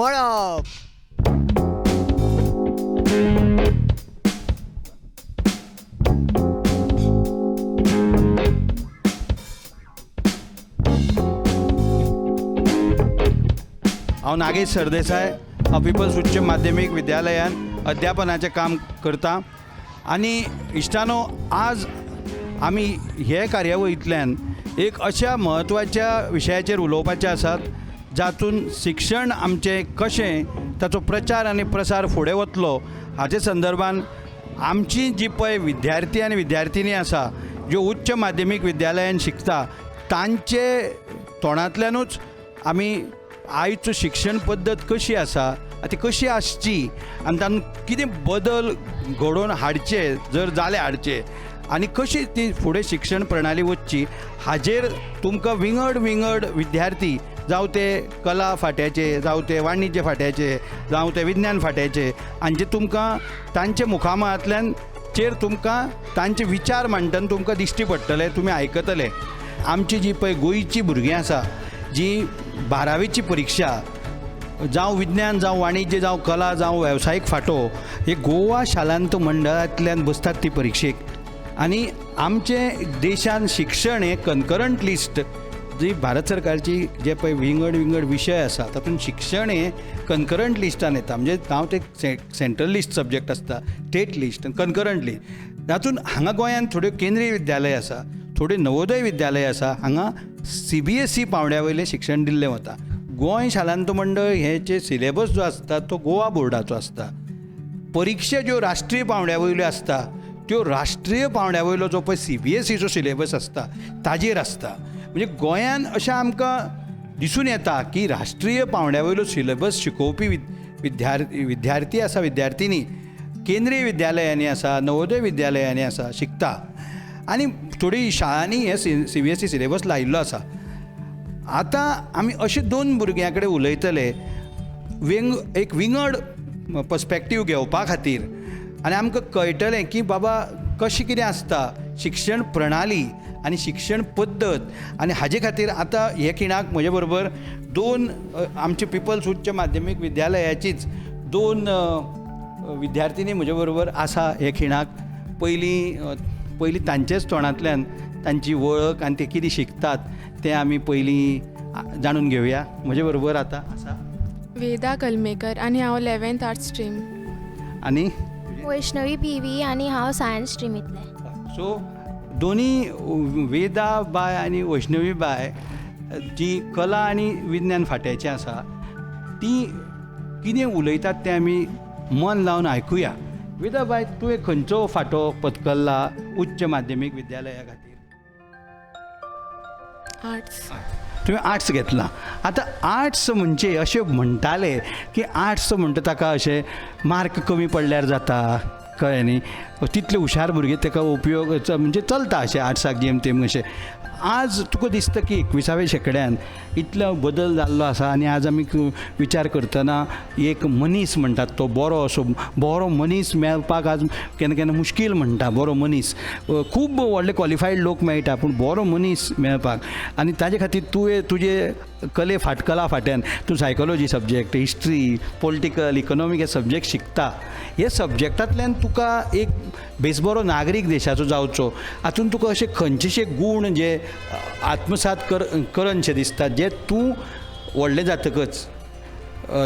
मळब. हांव नागेश सरदेसाय पिपल्स उच्च माध्यमीक विद्यालयान अध्यापनाचें काम करता आनी इश्टानो आज आमी हे कार्यावळींतल्यान एक अशा म्हत्वाच्या विशयाचेर उलोवपाचे आसात जातून शिक्षण आमचें कशें ताचो प्रचार आनी प्रसार फुडें वतलो हाचे संदर्भान आमची जी पळय विद्यार्थी आनी विद्यार्थिनी आसा ज्यो उच्च माध्यमीक विद्यालयान शिकता तांचे तोंडांतल्यानूच आमी आयचो शिक्षण पद्दत कशी आसा ती कशी आसची आनी तातूंत कितें बदल घडोवन हाडचे जर जाले हाडचे आनी कशी ती फुडें शिक्षण प्रणाली वचची हाजेर तुमकां विंगड विंगड विद्यार्थी जावं ते कला फाट्याचे जावं ते वाणिज्य फाट्याचे जावं ते विज्ञान फाट्याचे हांचे तुमकां तांचे मुखामळांतल्यान चेर तुमकां तांचे विचार मांडटना तुमकां दिश्टी पडटले तुमी आयकतले. आमची जी पळय गोंयची भुरगीं आसा जी 12वीची परिक्षा जावं विज्ञान जावं वाणिज्य जावं कला जावं वेवसायीक फांटो हे गोवा शालांत मंडळांतल्यान बसतात ती परिक्षेक आनी आमचे देशान शिक्षण हें कन्करंट लिस्ट जी भारत सरकारची जे पळय विंगड विंगड विशय आसा तातूंत शिक्षण हें कन्करंट लिस्टान येता म्हणजे हांव ते सेंट्रल लिस्ट सब्जेक्ट आसता स्टेट लिस्ट कन्करंट लिस्ट तातूंत हांगा गोंयांत थोड्यो केंद्रीय विद्यालय आसा थोडे नवोदय विद्यालय आसा हांगा CBSE पावंड्या वयलें शिक्षण दिल्लें वता. गोंय शालांत मंडळ हेचे सिलेबस जो आसता तो गोवा बोर्डाचो आसता. परिक्षा ज्यो राष्ट्रीय पावंड्या वयल्यो आसता त्यो राष्ट्रीय पावंड्या वयलो जो पळय CBSEचो सिलेबस आसता ताजेर आसता. म्हणजे गोंयान अशें आमकां दिसून येता की राष्ट्रीय पावंड्या वयलो सिलेबस शिकोवपी विद्यार्थी आसा विद्यार्थिनी केंद्रीय विद्यालयांनी आसा नवोदय विद्यालयांनी आसा शिकता आनी थोडी शाळांनी हे CBSE सिलेबस लायिल्लो आसा. आतां आमी अशे दोन भुरग्यां कडेन उलयतले एक विंगड पर्स्पेक्टीव घेवपा खातीर आनी आमकां कळटलें की बाबा कशें कितें आसता शिक्षण प्रणाली आनी शिक्षण पद्दत आनी हाजे खातीर आतां हे खिणाक म्हजे बरोबर दोन आमचे पिपल्स उच्च माध्यमीक विद्यालयाचीच दोन विद्यार्थिनी म्हजे बरोबर आसा हे खिणाक. पयलीं तांचेच तोंडांतल्यान तांची वळख आनी ते कितें शिकतात तें आमी पयलीं जाणून घेवया. म्हजे बरोबर आतां आसा वेदा कलमेकर आनी हांव 11th आर्ट्स स्ट्रीम आनी वैष्णवी PV आनी हांव सायन्स स्ट्रिमींतलें. सो दोनी वेदा बाय आनी वैष्णवी बाय जी कला आनी विज्ञान फाट्याची आसा ती कितें उलयतात तें आमी मन लावन आयकुया. वेदा बाय तुवें खंयचो फांटो पत्करला उच्च माध्यमीक विद्यालया खातीर? आर्ट्स. तुवें आर्ट्स घेतला. आतां आर्ट्स म्हणजे अशें म्हणटाले की आर्ट्स म्हणटा ताका अशें मार्क कमी पडल्यार जाता कळ्ळें न्ही तितले हुशार भुरगे ताका उपयोग म्हणजे चलता अशें आर्ट्साक जेम तेम अशें. आज तुका दिसता की 21व्या शेंकड्यान इतलो बदल जाल्लो आसा आनी आज आमी विचार करतना एक मनीस म्हणटात तो बरो मनीस मेळपाक आज केन्ना केन्ना मुश्कील म्हणटा. बरो मनीस खूब व्हडले क्वॉलिफायड लोक मेळटा पूण बरो मनीस मेळपाक आनी ताजे खातीर तुवें तुजे कला फाट्यान तूं psychology subject history political economic हे सब्जेक्ट शिकता. हे सब्जेक्टांतल्यान तुका एक बेसबरो नागरीक देशाचो जावचो हातूंत तुका अशे खंयचेशे गूण जे आत्मसात करनशे दिसता जे तूं व्हडले जातकच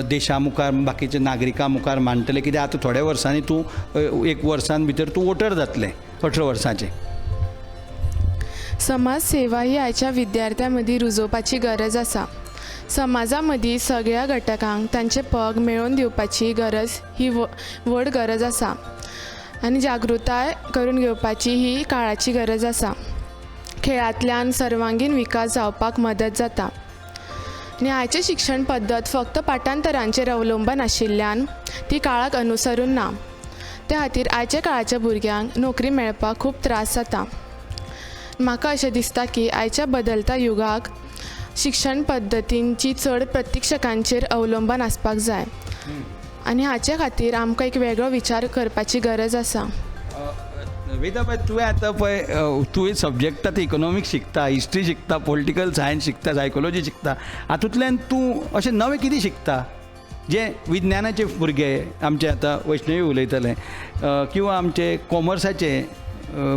देशा मुखार बाकीच्या नागरिकां मुखार मांडटले कित्याक आतां थोड्या वर्सांनी तूं 1 वर्सान भितर तूं वोटर जातलें 18 वर्सांचें. समाज सेवा ही आयच्या विद्यार्थ्यां मदीं रुजोवपाची गरज आसा. समाजा मदीं सगळ्या घटकांक तांचे पग मेळोवन दिवपाची गरज ही व्हड गरज आसा आनी जागृताय करून घेवपाची ही काळाची गरज आसा. खेळांतल्यान सर्वांगीण विकास जावपाक मदत जाता आनी आयची शिक्षण पद्दत फक्त पाठांतरांचेर अवलंबन आशिल्ल्यान ती काळाक अनुसरून ना. त्या खातीर आयच्या काळाच्या भुरग्यांक नोकरी मेळपाक खूब त्रास जाता. म्हाका अशें दिसता की आयच्या बदलत्या युगाक शिक्षण पद्दतींची चड प्रशिक्षकांचेर अवलंबन आसपाक जाय आनी हाचे खातीर आमकां एक वेगळो विचार करपाची गरज आसा. वेदा बाय तुवें आतां पळय तुवें सब्जेक्टांत इकॉनॉमिक्स शिकता हिस्ट्री शिकता पॉलिटिकल सायन्स शिकता सायकोलॉजी शिकता हातूंतल्यान तूं अशें नवें कितें शिकता? जे विज्ञानाचे भुरगे आमचे आतां वैष्णवी उलयतले किंवा आमचे कॉमर्साचे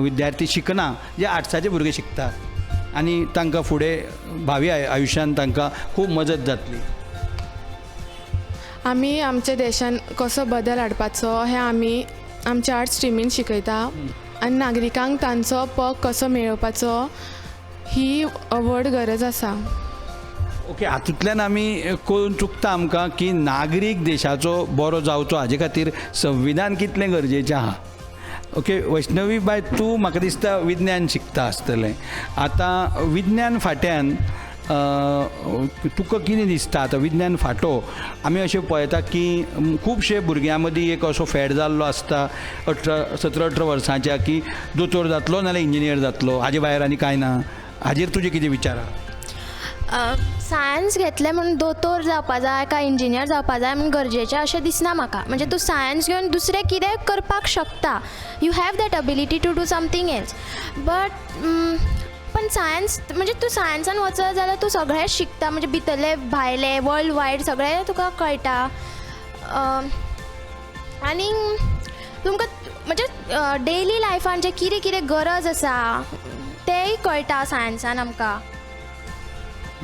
विद्यार्थी शिकना जे आर्ट्साचे भुरगे शिकतात आनी तांकां फुडें भावी आयुश्यान तांकां खूब मजत जातली. आमी आमच्या देशान कसो बदल हाडपाचो हें आमी आमच्या आर्ट स्ट्रिमीन शिकयता आनी नागरिकांक तांचो पग कसो मेळोवपाचो ही व्हड गरज आसा. ओके, हातूंतल्यान आमी कळून चुकता आमकां की नागरीक देशाचो बरो जावचो हाजे खातीर संविधान कितलें गरजेचें आहा. ओके वैष्णवी बाय, तूं म्हाका दिसता विज्ञान शिकता आसतलें. आतां विज्ञान फाट्यान तुका कितें दिसता आतां विज्ञान फाटो आमी अशें पळयता की खुबशे भुरग्यां मदीं एक असो फॅड जाल्लो आसता 17-18 वर्सांच्या की दोतोर जातलो नाल्यार इंजिनियर जातलो, हाजे भायर आनी कांय ना. हाजेर तुजे कितें विचार आहा? सायन्स घेतलें म्हणून दोतोर जावपा जाय काय इंजिनियर जावपा जाय म्हणून गरजेचें अशें दिसना म्हाका. म्हणजे तूं सायन्स घेवन दुसरें कितेंय करपाक शकता. You have that ability to do something else. But पण सायन्स म्हणजे तूं सायन्सान वचत जाल्यार तूं सगळें शिकता. म्हणजे भितरले भायले वर्ल्ड वायड सगळें तुका कळटा. आनी तुमकां म्हणजे डेली लायफान जे कितें कितें गरज आसा तेंय कळटा सायन्सान आमकां.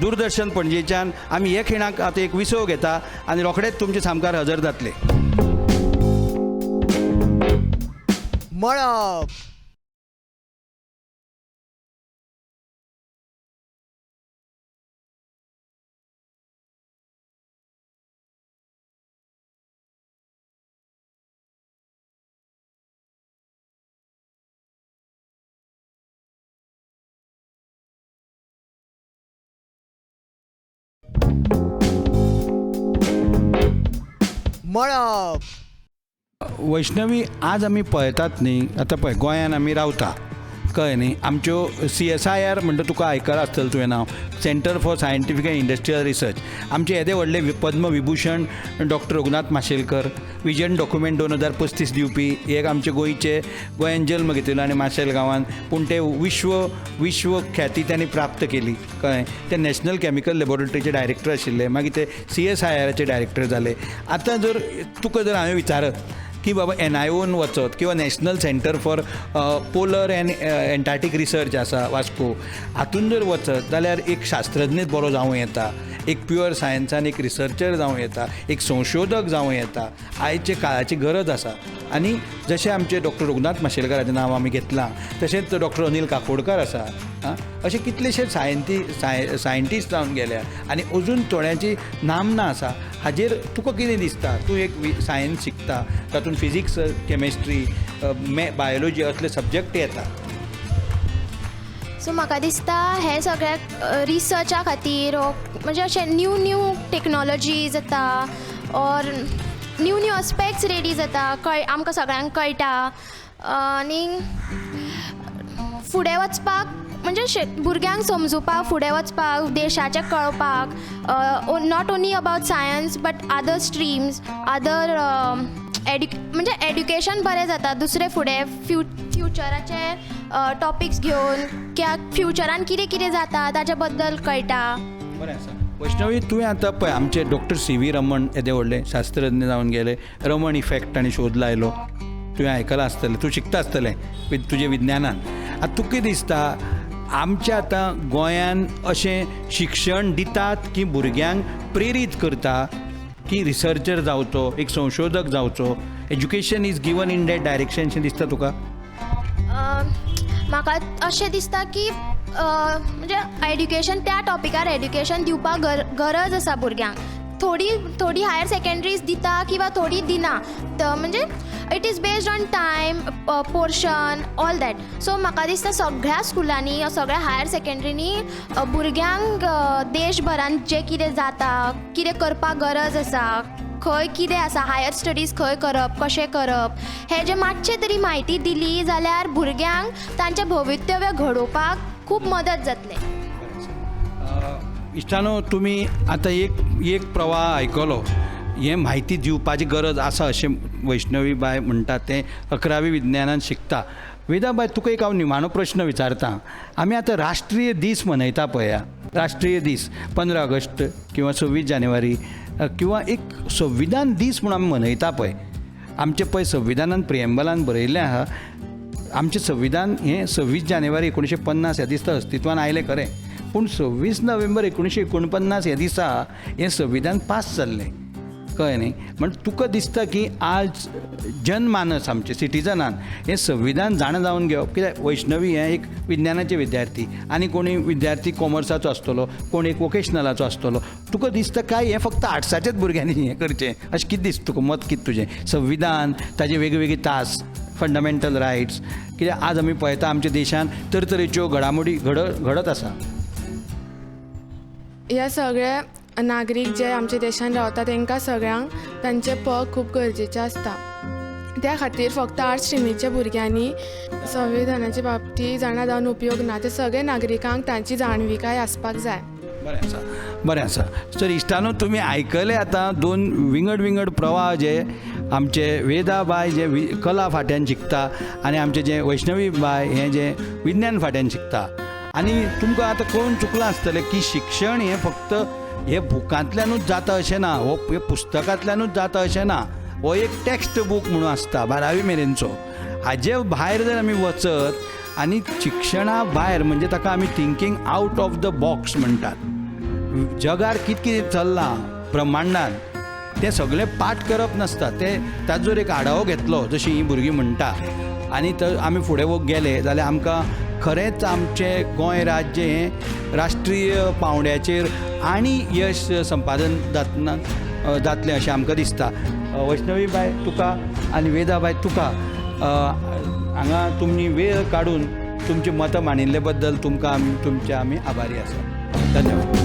दूरदर्शन पणजेच्यान आमी हे खिणाक आतां एक विसव घेता आनी रोखडेच तुमचे सामकार हजर जातले. मळब मळब वैष्णवी, आज आमी पळयतात न्ही, आतां पळय गोंयान आमी रावता कळ्ळें न्ही. आमच्यो CSIR म्हणटा तुका आयकलां आसतलें तुवें नांव, centre for scientific and industrial research. आमचे येदे व्हडले Padma Vibhushan doctor Raghunath Mashelkar, vision document 2035 दिवपी एक आमचे गोंयचे, गोंयान जल्म घेतिल्लो आनी माशेल गांवान, पूण ते विश्व ख्याती त्यांनी प्राप्त केली कळ्ळें. ते नॅशनल केमिकल लॅबॉरेटरीचे डायरेक्टर आशिल्ले, मागीर ते CSIRचे डायरेक्टर जाले. आतां जर तुका जर हांवें विचारत की बाबा NIOन वचत किंवा national centre for polar and Antarctic research आसा वास्को, हातून जर वचत जाल्यार एक शास्त्रज्ञ बरो जावं येता, एक प्युअर सायन्सान एक रिसर्चर जावं येता, एक संशोधक जावं येता. आयचे काळाची गरज आसा. आनी जशें आमचे डॉक्टर रघुनाथ माशेलकराचें नांव आमी घेतलां तशेंच डॉक्टर अनिल काकोडकर आसा. अशे कितलेशे सायंटिस्ट जावन गेल्या आनी अजून थोड्यांची नामना आसा. हाजेर तुका कितें दिसता? तूं एक सायन्स शिकता, तातूंत फिजिक्स, केमिस्ट्री, बायोलॉजी असले सब्जेक्ट येता. सो म्हाका दिसता हे सगळ्याक रिसर्चा खातीर म्हणजे अशे न्यू टेक्नॉलॉजीज येता ऑर न्यू एस्पेक्ट्स रेडी जाता, आमकां सगळ्यांक कळटा. आनी फुडें वचपाक म्हणजे भुरग्यांक समजुपाक, फुडें वचपाक, देशाचें कळपाक, not only about science but other streams, other म्हणजे एड्युकेशन बरें जाता. दुसरे फुडें फ्युचराचे टॉपिक्स घेवन फ्युचरान कितें कितें जाता ताचे बद्दल कळटा. बरें आसा. वैष्णवी, तुवें आतां पळय आमचे डॉक्टर CV रमण येदे व्हडले शास्त्रज्ञ जावन गेले. रमण इफेक्ट ताणें शोध लायलो, तुवें आयकलां आसतलें, तूं शिकता आसतलें तुजे विज्ञानान. आतां तुका कितें दिसता आमच्या आतां गोंयान अशें शिक्षण दितात की भुरग्यांक प्रेरीत करता की रिसर्चर जावचो, एक संशोधक जावचो? Education is given in that direction अशें दिसता तुका? म्हाका अशें दिसता की म्हणजे एड्युकेशन त्या टॉपिकार एड्युकेशन दिवपाक गरज आसा भुरग्यांक. थोडी हायर सेकंडरीज दिता किंवा थोडी दिना, म्हणजे it is based on time, portion, all that. So म्हाका दिसता सगळ्या स्कुलांनी, सगळ्या हायर सेकंडरीनी भुरग्यांक देशभरान जें कितें जाता, कितें करपाक गरज आसा, खंय कितें आसा, हायर स्टडीज खंय करप, कशें करप, हें जें मातशें तरी म्हायती दिली जाल्यार भुरग्यांक तांचें भवितव्य घडोवपाक खूब मदत जातलें. इश्टानो, तुमी आतां एक प्रवाह आयकलो. हें म्हायती दिवपाची गरज आसा अशें वैष्णवी बाय म्हणटा तें 11वी विज्ञानान शिकता. वेदा बाय, तुका एक हांव निमाणो प्रश्न विचारतां. आमी आतां राष्ट्रीय दीस मनयता पळया, राष्ट्रीय दीस 15 ऑगस्ट किंवा 26 जानेवारी किंवा एक संविधान दीस म्हणून आमी मनयता पळय, आमचे पळय संविधानान प्रिएम्बलान बरयल्लें आहा, आमचें संविधान हें 26 जानेवारी 1950 ह्या दिसा अस्तित्वान आयलें खरें, पूण 26 नोव्हेंबर 1949 ह्या दिसा हें संविधान पास जाल्लें, कळ्ळें न्ही. म्हण तुका दिसता की आज जनमानस आमचे सिटिजनान हें संविधान जाणा जावन घेवप, कित्याक वैष्णवी हें एक विज्ञानाचे विद्यार्थी आनी कोणी विद्यार्थी कॉमर्साचो आसतलो, कोण एक वोकेशनलाचो आसतलो, तुका दिसता काय हें फक्त आर्ट्साचेच भुरग्यांनी हें करचें अशें कितें दिसता तुका, मत कितें तुजें. संविधान ताजे वेगवेगळे तास, फंडमेंटल रायट्स, कित्याक आज आमी पळयता आमच्या देशान तरेतरेच्यो घडामोडी घडत आसा. ह्या सगळ्या नागरीक जे आमच्या देशान रावता तांकां सगळ्यांक तांचे पग खूब गरजेचे आसता. त्या खातीर फक्त आर्ट्स स्ट्रिमीच्या भुरग्यांनी संविधानाच्या बाबतींत जाणा जावन उपयोग ना, ते सगळे नागरिकांक तांची जाणविकाय आसपाक जाय. बरें आसा. सर इश्टानो, तुमी आयकले आतां दोन विंगड प्रवाह जे आमचे वेदा बाय जे कला फाट्यान शिकता आनी आमचे जे वैष्णवी बाय हें जे विज्ञान फाट्यान शिकता. आनी तुमकां आतां कळून चुकलां आसतलें की शिक्षण हें फक्त हे बुकांतल्यानूच जाता अशें ना, हो हे पुस्तकांतल्यानूच जाता अशें ना, हो एक टेक्स्ट बूक म्हणून आसता 12वी मेरेनचो. हाजे भायर जर आमी वचत आनी शिक्षणा भायर म्हणजे ताका आमी thinking out of the box म्हणटात, जगार कितें चल्लां ब्रह्मांडान तें सगळें पाठ करप नासता, ताजो जर एक आढावो घेतलो जशी ही भुरगीं म्हणटा आनी आमी फुडें गेले जाल्यार आमकां खरेंच आमचें गोंय राज्य हें राष्ट्रीय पांवड्याचेर आनी यश संपादन जातलें अशें आमकां दिसता. वैष्णवी बाय तुका आनी वेदा बाय तुका हांगा तुमी वेळ काडून तुमची मतां मांडिल्ले बद्दल तुमकां तुमचे आमी आभारी आसा. धन्यवाद.